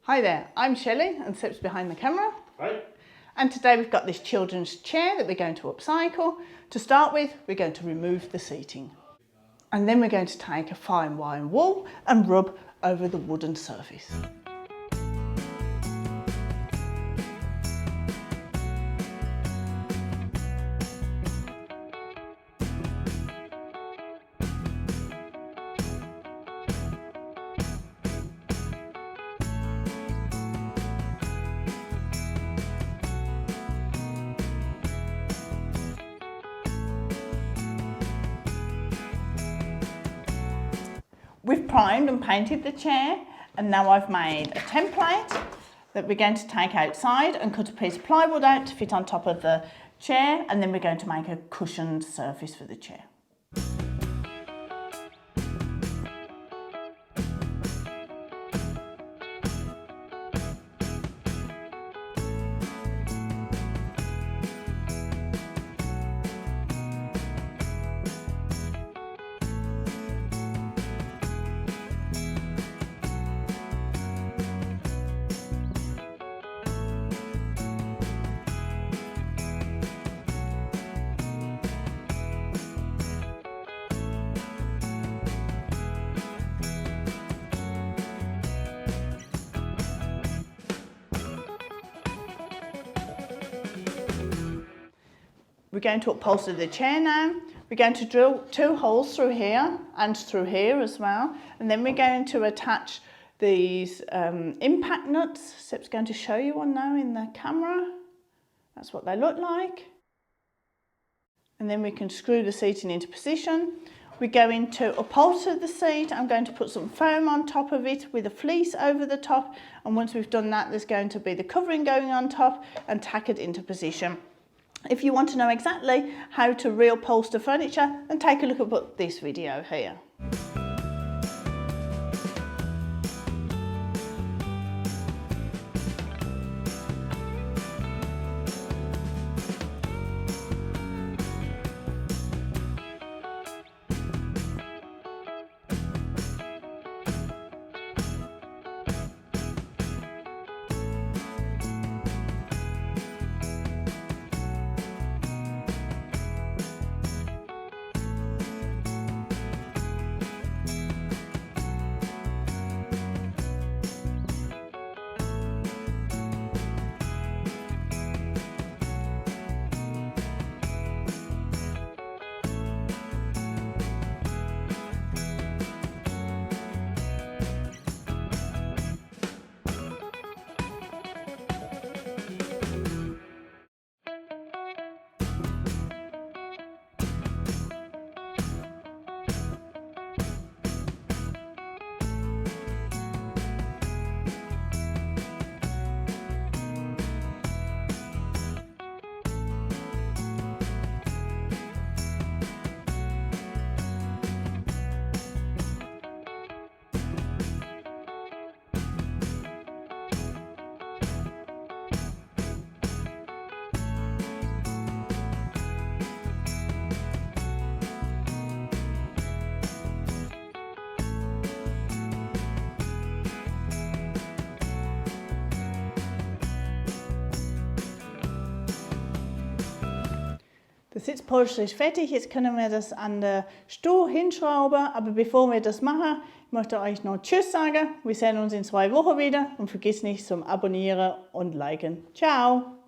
Hi there, I'm Shelley and Sip's behind the camera. Hi. And today we've got this children's chair that we're going to upcycle. To start with, we're going to remove the seating. And then we're going to take a fine wire wool and rub over the wooden surface. We've primed and painted the chair, and now I've made a template that we're going to take outside and cut a piece of plywood out to fit on top of the chair, and then we're going to make a cushioned surface for the chair. We're going to upholster the chair now. We're going to drill 2 holes through here and through here as well. And then we're going to attach these impact nuts. Sip's going to show you one now in the camera. That's what they look like. And then we can screw the seating into position. We're going to upholster the seat. I'm going to put some foam on top of it with a fleece over the top. And once we've done that, there's going to be the covering going on top and tack it into position. If you want to know exactly how to reupholster furniture, then take a look at this video here. Der Sitzpolster ist fertig, jetzt können wir das an den Stuhl hinschrauben, aber bevor wir das machen, möchte ich euch noch Tschüss sagen. Wir sehen uns in 2 Wochen wieder und vergiss nicht zum Abonnieren und Liken. Ciao!